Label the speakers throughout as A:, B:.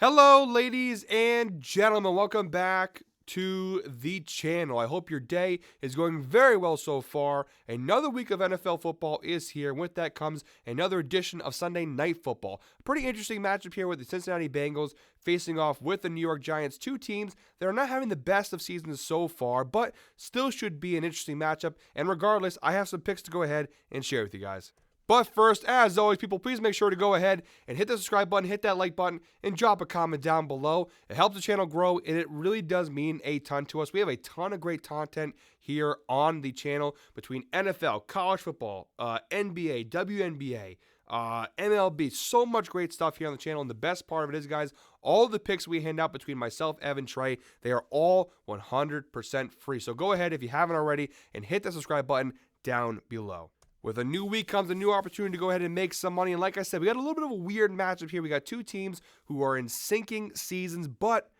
A: Hello, ladies and gentlemen. Welcome back to the channel. I hope your day is going very well so far. Another week of NFL football is here. And with that comes another edition of Sunday Night Football. A pretty interesting matchup here with the Cincinnati Bengals facing off with the New York Giants. Two teams that are not having the best of seasons so far, but still should be an interesting matchup. And regardless, I have some picks to go ahead and share with you guys. But first, as always, people, please make sure to go ahead and hit the subscribe button, hit that like button, and drop a comment down below. It helps the channel grow, and it really does mean a ton to us. We have a ton of great content here on the channel between NFL, college football, NBA, WNBA, MLB. So much great stuff here on the channel, and the best part of it is, guys, all the picks we hand out between myself, Evan, Trey, they are all 100% free. So go ahead, if you haven't already, and hit the subscribe button down below. With a new week comes a new opportunity to go ahead and make some money. And like I said, we got a little bit of a weird matchup here. We got two teams who are in sinking seasons, but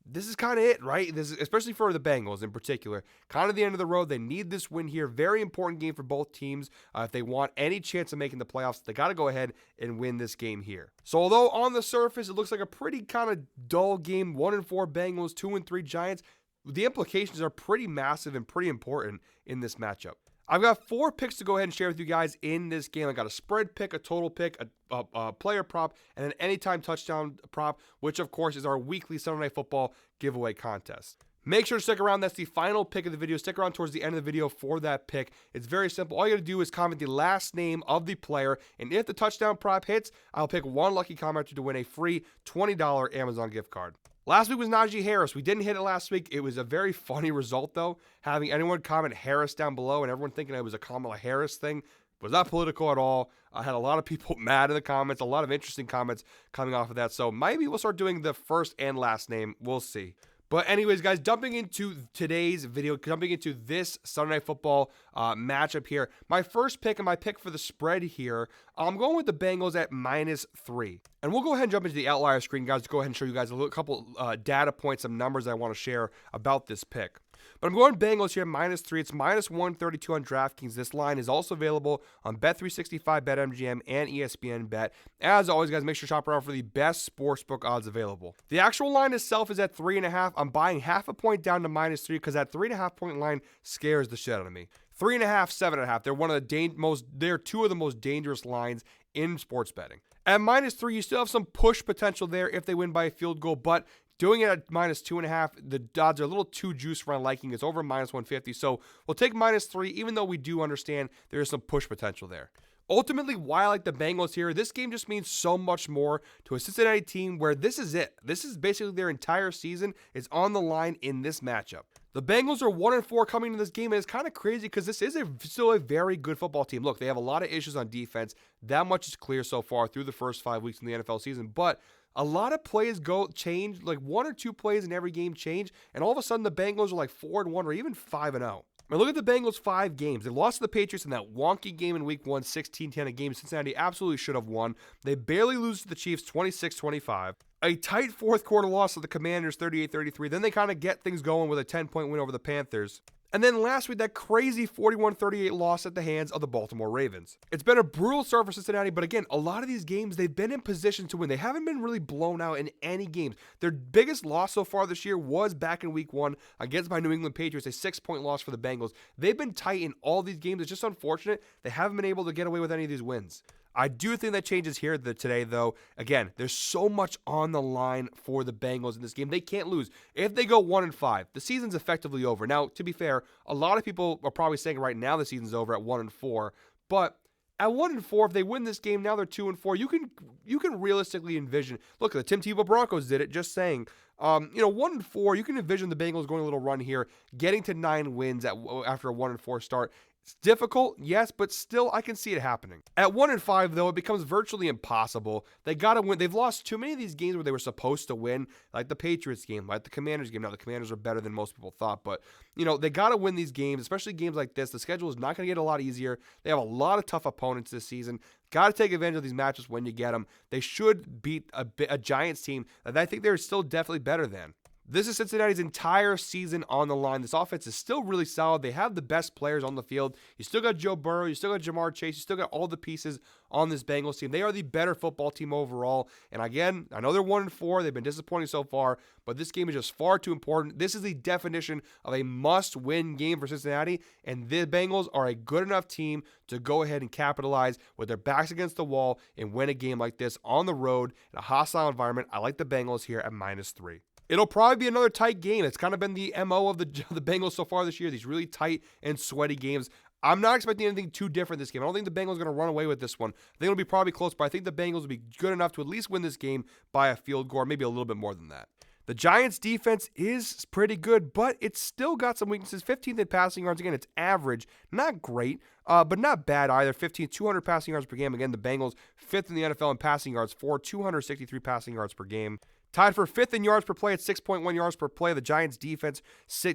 A: this is kind of it, right? This is, especially for the Bengals in particular, kind of the end of the road. They need this win here. Very important game for both teams. If they want any chance of making the playoffs, they got to go ahead and win this game here. So although on the surface it looks like a pretty kind of dull game, 1-4 Bengals, 2-3 Giants, the implications are pretty massive and pretty important in this matchup. I've got 4 picks to go ahead and share with you guys in this game. I got a spread pick, a total pick, a player prop, and an anytime touchdown prop, which of course is our weekly Sunday Night Football giveaway contest. Make sure to stick around. That's the final pick of the video. Stick around towards the end of the video for that pick. It's very simple. All you got to do is comment the last name of the player, and if the touchdown prop hits, I'll pick one lucky commenter to win a free $20 Amazon gift card. Last week was Najee Harris. We didn't hit it last week. It was a very funny result, though, having anyone comment Harris down below and everyone thinking it was a Kamala Harris thing. It was not political at all. I had a lot of people mad in the comments, a lot of interesting comments coming off of that. So maybe we'll start doing the first and last name. We'll see. But anyways, guys, jumping into today's video, jumping into this Sunday Night Football matchup here. My first pick and my pick for the spread here, I'm going with the Bengals at -3. And we'll go ahead and jump into the outlier screen, guys, to go ahead and show you guys a couple data points, some numbers I want to share about this pick. But I'm going Bengals here, -3. It's -132 on DraftKings. This line is also available on Bet365, BetMGM, and ESPN Bet. As always, guys, make sure to shop around for the best sportsbook odds available. The actual line itself is at 3.5. I'm buying half a point down to -3 because that 3.5 point line scares the shit out of me. 3.5, 7.5. They're one of the they're two of the most dangerous lines in sports betting. At -3, you still have some push potential there if they win by a field goal, but doing it at -2.5, the odds are a little too juiced for my liking. It's over -150, so we'll take -3, even though we do understand there is some push potential there. Ultimately, why I like the Bengals here, this game just means so much more to a Cincinnati team where this is it. This is basically their entire season is on the line in this matchup. The Bengals are 1-4 coming into this game, and it's kind of crazy because this is still a very good football team. Look, they have a lot of issues on defense. That much is clear so far through the first 5 weeks in the NFL season, but a lot of plays change, like 1 or 2 plays in every game change, and all of a sudden the Bengals are like 4-1 or even 5-0. I mean, look at the Bengals' 5 games. They lost to the Patriots in that wonky game in week 1, 16-10, a game Cincinnati absolutely should have won. They barely lose to the Chiefs 26-25. A tight fourth quarter loss to the Commanders 38-33. Then they kind of get things going with a 10-point win over the Panthers. And then last week, that crazy 41-38 loss at the hands of the Baltimore Ravens. It's been a brutal start for Cincinnati, but again, a lot of these games, they've been in position to win. They haven't been really blown out in any games. Their biggest loss so far this year was back in week 1 against my New England Patriots, a 6-point loss for the Bengals. They've been tight in all these games. It's just unfortunate they haven't been able to get away with any of these wins. I do think that changes here today, though. Again, there's so much on the line for the Bengals in this game. They can't lose. If they go 1-5, the season's effectively over. Now, to be fair, a lot of people are probably saying right now the season's over at 1-4, but at 1-4, if they win this game, now they're 2-4. You can realistically envision. Look, the Tim Tebow Broncos did it. Just saying. 1-4, you can envision the Bengals going a little run here, getting to 9 wins after a 1-4 start. It's difficult, yes, but still I can see it happening. At 1-5, though, it becomes virtually impossible. They got to win. They've lost too many of these games where they were supposed to win, like the Patriots game, like the Commanders game. Now, the Commanders are better than most people thought, but, they got to win these games, especially games like this. The schedule is not going to get a lot easier. They have a lot of tough opponents this season. Got to take advantage of these matches when you get them. They should beat a Giants team that I think they're still definitely better than. This is Cincinnati's entire season on the line. This offense is still really solid. They have the best players on the field. You still got Joe Burrow. You still got Jamar Chase. You still got all the pieces on this Bengals team. They are the better football team overall. And again, I know they're 1-4. They've been disappointing so far, but this game is just far too important. This is the definition of a must-win game for Cincinnati, and the Bengals are a good enough team to go ahead and capitalize with their backs against the wall and win a game like this on the road in a hostile environment. I like the Bengals here at -3. It'll probably be another tight game. It's kind of been the MO of the Bengals so far this year, these really tight and sweaty games. I'm not expecting anything too different this game. I don't think the Bengals are going to run away with this one. I think it'll be probably close, but I think the Bengals will be good enough to at least win this game by a field goal, or maybe a little bit more than that. The Giants' defense is pretty good, but it's still got some weaknesses. 15th in passing yards. Again, it's average. Not great, but not bad either. 200 passing yards per game. Again, the Bengals, 5th in the NFL in passing yards, 263 passing yards per game. Tied for 5th in yards per play at 6.1 yards per play. The Giants' defense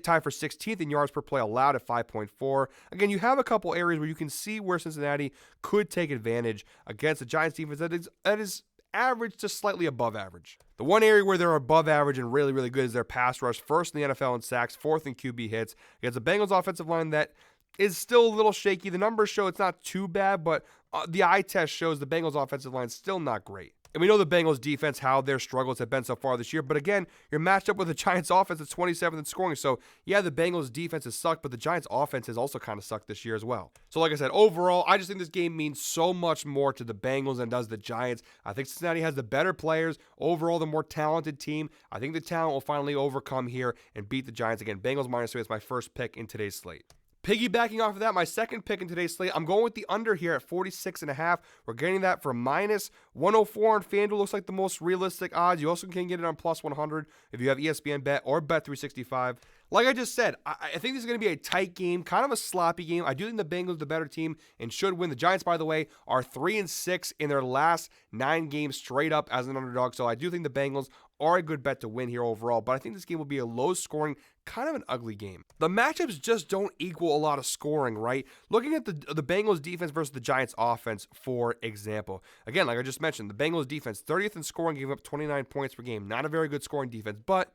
A: tied for 16th in yards per play allowed at 5.4. Again, you have a couple areas where you can see where Cincinnati could take advantage against the Giants' defense that is average to slightly above average. The one area where they're above average and really, really good is their pass rush. 1st in the NFL in sacks, 4th in QB hits. Against the Bengals' offensive line that is still a little shaky. The numbers show it's not too bad, but the eye test shows the Bengals' offensive line is still not great. And we know the Bengals defense, how their struggles have been so far this year. But again, you're matched up with the Giants offense that's 27th in scoring. So yeah, the Bengals defense has sucked, but the Giants offense has also kind of sucked this year as well. So like I said, overall, I just think this game means so much more to the Bengals than does the Giants. I think Cincinnati has the better players, overall the more talented team. I think the talent will finally overcome here and beat the Giants again. Bengals -3 is my first pick in today's slate. Piggybacking off of that, my second pick in today's slate, I'm going with the under here at 46.5. We're getting that for -104 on FanDuel. Looks like the most realistic odds. You also can get it on +100 if you have ESPN Bet or Bet365. Like I just said, I think this is going to be a tight game, kind of a sloppy game. I do think the Bengals are the better team and should win. The Giants, by the way, are 3-6 in their last 9 games straight up as an underdog. So I do think the Bengals are a good bet to win here overall. But I think this game will be a low-scoring, kind of an ugly game. The matchups just don't equal a lot of scoring, right? Looking at the Bengals defense versus the Giants offense, for example. Again, like I just mentioned, the Bengals defense, 30th in scoring, giving up 29 points per game. Not a very good scoring defense, but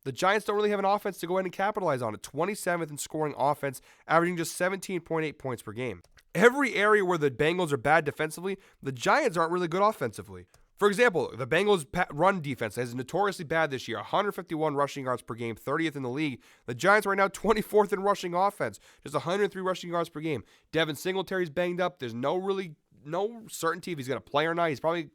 A: the Giants don't really have an offense to go ahead and capitalize on it. 27th in scoring offense, averaging just 17.8 points per game. Every area where the Bengals are bad defensively, the Giants aren't really good offensively. For example, the Bengals' run defense is notoriously bad this year. 151 rushing yards per game, 30th in the league. The Giants right now 24th in rushing offense, just 103 rushing yards per game. Devin Singletary's banged up. There's no certainty if he's going to play or not.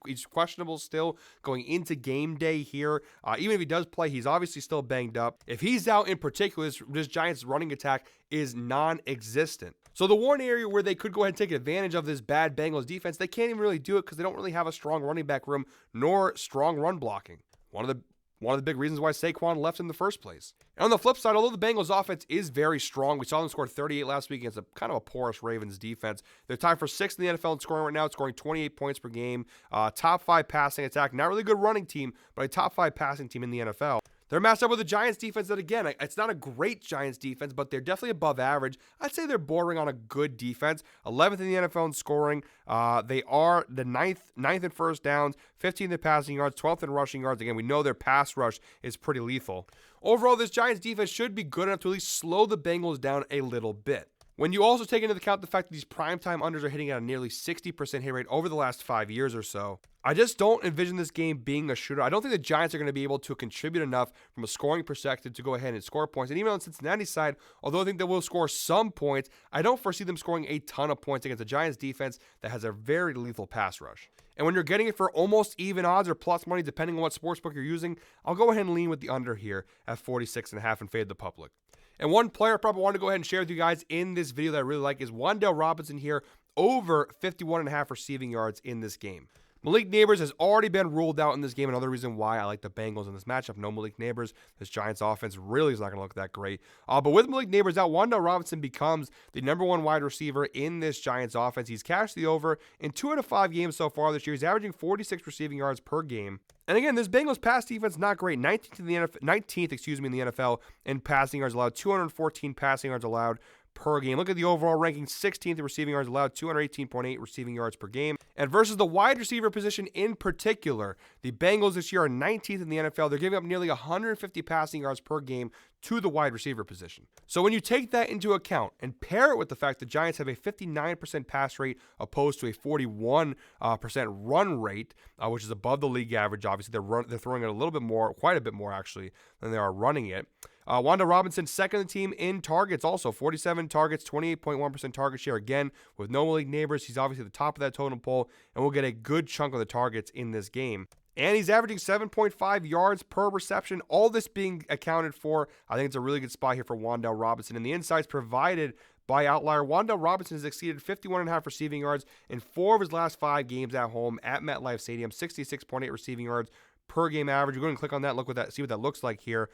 A: He's questionable still going into game day here. Even if he does play, he's obviously still banged up. If he's out in particular, this Giants running attack is non-existent. So the one area where they could go ahead and take advantage of this bad Bengals defense, they can't even really do it because they don't really have a strong running back room nor strong run blocking. One of the big reasons why Saquon left in the first place. And on the flip side, although the Bengals offense is very strong, we saw them score 38 last week against a kind of a porous Ravens defense. They're tied for 6th in the NFL in scoring right now, scoring 28 points per game. Top 5 passing attack. Not really good running team, but a top 5 passing team in the NFL. They're matched up with the Giants defense that, again, it's not a great Giants defense, but they're definitely above average. I'd say they're bordering on a good defense. 11th in the NFL in scoring. They are the 9th in first downs, 15th in passing yards, 12th in rushing yards. Again, we know their pass rush is pretty lethal. Overall, this Giants defense should be good enough to at least slow the Bengals down a little bit. When you also take into account the fact that these primetime unders are hitting at a nearly 60% hit rate over the last 5 years or so, I just don't envision this game being a shooter. I don't think the Giants are going to be able to contribute enough from a scoring perspective to go ahead and score points. And even on Cincinnati's side, although I think they will score some points, I don't foresee them scoring a ton of points against the Giants defense that has a very lethal pass rush. And when you're getting it for almost even odds or plus money, depending on what sportsbook you're using, I'll go ahead and lean with the under here at 46.5 and fade the public. And one player I probably want to go ahead and share with you guys in this video that I really like is Wan'Dale Robinson here, over 51.5 receiving yards in this game. Malik Neighbors has already been ruled out in this game. Another reason why I like the Bengals in this matchup. No Malik Neighbors. This Giants offense really is not going to look that great. But with Malik Neighbors out, Wan'Dale Robinson becomes the #1 wide receiver in this Giants offense. He's cashed the over in 2 out of 5 games so far this year. He's averaging 46 receiving yards per game. And again, this Bengals pass defense not great. 19th in the NFL in passing yards allowed. 214 passing yards allowed per game. Look at the overall ranking, 16th in receiving yards allowed, 218.8 receiving yards per game. And versus the wide receiver position in particular, the Bengals this year are 19th in the NFL. They're giving up nearly 150 passing yards per game to the wide receiver position. So when you take that into account and pair it with the fact the Giants have a 59% pass rate opposed to a 41% run rate, which is above the league average. Obviously, they're throwing it a little bit more, quite a bit more actually, than they are running it. Wan'Dale Robinson, second on the team in targets also. 47 targets, 28.1% target share. Again, with no league neighbors, he's obviously at the top of that totem pole and will get a good chunk of the targets in this game. And he's averaging 7.5 yards per reception. All this being accounted for, I think it's a really good spot here for Wan'Dale Robinson. And the insights provided by Outlier, Wan'Dale Robinson has exceeded 51.5 receiving yards in 4 of his last 5 games at home at MetLife Stadium. 66.8 receiving yards per game average. We're going to click on that, see what that looks like here.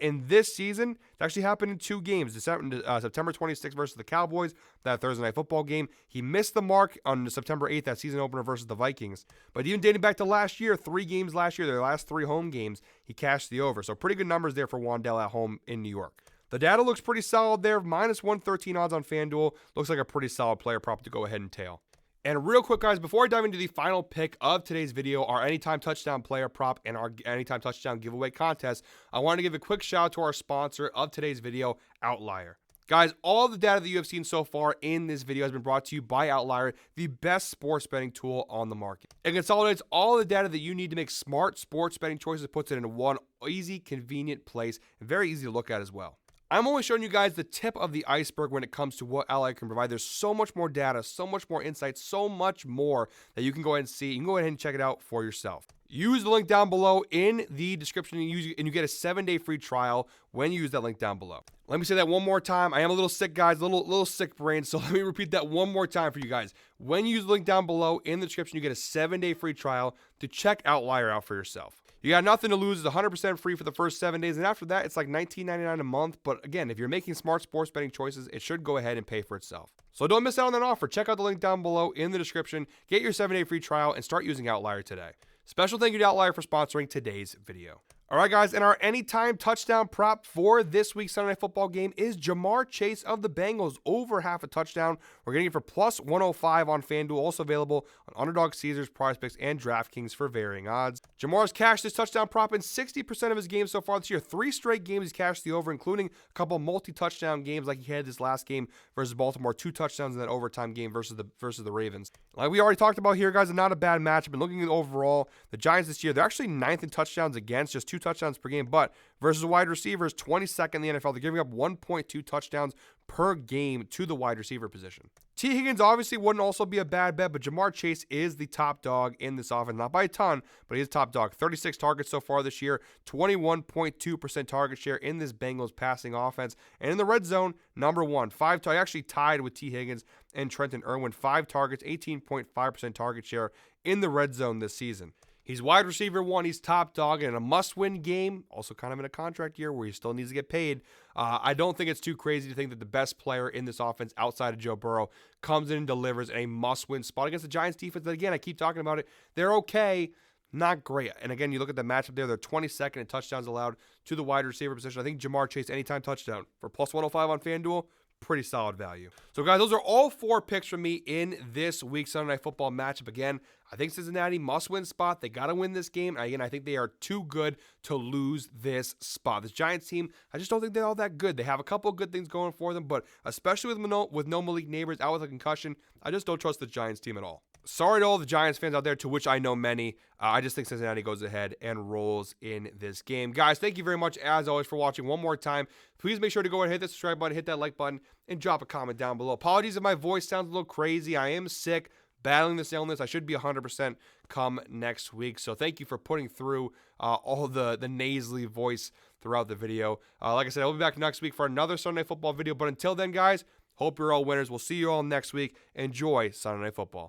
A: In this season, it actually happened in 2 games. September 26th versus the Cowboys, that Thursday Night Football game. He missed the mark on September 8th, that season opener versus the Vikings. But even dating back to last year, 3 games last year, their last 3 home games, he cashed the over. So pretty good numbers there for Wan'Dale at home in New York. The data looks pretty solid there. Minus 113 odds on FanDuel. Looks like a pretty solid player prop to go ahead and tail. And real quick, guys, before I dive into the final pick of today's video, our anytime touchdown player prop and our anytime touchdown giveaway contest, I want to give a quick shout out to our sponsor of today's video, Outlier. Guys, all the data that you have seen so far in this video has been brought to you by Outlier, the best sports betting tool on the market. It consolidates all the data that you need to make smart sports betting choices, puts it in one easy, convenient place, and very easy to look at as well. I'm only showing you guys the tip of the iceberg when it comes to what Outlier can provide. There's so much more data, so much more insight, so much more that you can go ahead and see. You can go ahead and check it out for yourself. Use the link down below in the description and you get a 7-day free trial when you use that link down below. Let me say that one more time. I am a little sick, guys, a little sick brain, so let me repeat that one more time for you guys. When you use the link down below in the description, you get a 7-day free trial to check Outlier out for yourself. You got nothing to lose. It's 100% free for the first 7 days. And after that, it's like $19.99 a month. But again, if you're making smart sports betting choices, it should go ahead and pay for itself. So don't miss out on that offer. Check out the link down below in the description. Get your 7-day free trial and start using Outlier today. Special thank you to Outlier for sponsoring today's video. All right, guys, and our anytime touchdown prop for this week's Sunday Night Football game is Jamar Chase of the Bengals, over half a touchdown. We're getting it for plus 105 on FanDuel, also available on Underdog, Caesars, PrizePicks, and DraftKings for varying odds. Jamar's cashed this touchdown prop in 60% of his games so far this year. 3 straight games he's cashed the over, including a couple multi-touchdown games like he had this last game versus Baltimore. 2 touchdowns in that overtime game versus the Ravens. Like we already talked about here, guys, not a bad matchup. And looking at overall, the Giants this year, they're actually 9th in touchdowns against, just 2 touchdowns per game, but versus wide receivers, 22nd in the NFL. They're giving up 1.2 touchdowns per game to the wide receiver position. T. Higgins obviously wouldn't also be a bad bet, but Jamar Chase is the top dog in this offense. Not by a ton, but he's top dog. 36 targets so far this year, 21.2% target share in this Bengals passing offense. And in the red zone, number 1. Actually tied with T. Higgins and Trenton Irwin. 5 targets, 18.5% target share in the red zone this season. He's wide receiver 1. He's top dog in a must-win game. Also kind of in a contract year where he still needs to get paid. I don't think it's too crazy to think that the best player in this offense outside of Joe Burrow comes in and delivers in a must-win spot against the Giants defense. That, again, I keep talking about it. They're okay, not great. And again, you look at the matchup there. They're 22nd in touchdowns allowed to the wide receiver position. I think Jamar Chase, anytime touchdown for plus 105 on FanDuel. Pretty solid value. So, guys, those are all 4 picks from me in this week's Sunday Night Football matchup. Again, I think Cincinnati must-win spot. They got to win this game. Again, I think they are too good to lose this spot. This Giants team, I just don't think they're all that good. They have a couple of good things going for them, but especially with no Malik Neighbors out with a concussion, I just don't trust the Giants team at all. Sorry to all the Giants fans out there, to which I know many. I just think Cincinnati goes ahead and rolls in this game. Guys, thank you very much, as always, for watching. One more time, please make sure to go ahead and hit the subscribe button, hit that like button, and drop a comment down below. Apologies if my voice sounds a little crazy. I am sick, battling this illness. I should be 100% come next week. So thank you for putting through all the nasally voice throughout the video. Like I said, I'll be back next week for another Sunday Night Football video. But until then, guys, hope you're all winners. We'll see you all next week. Enjoy Sunday Night Football.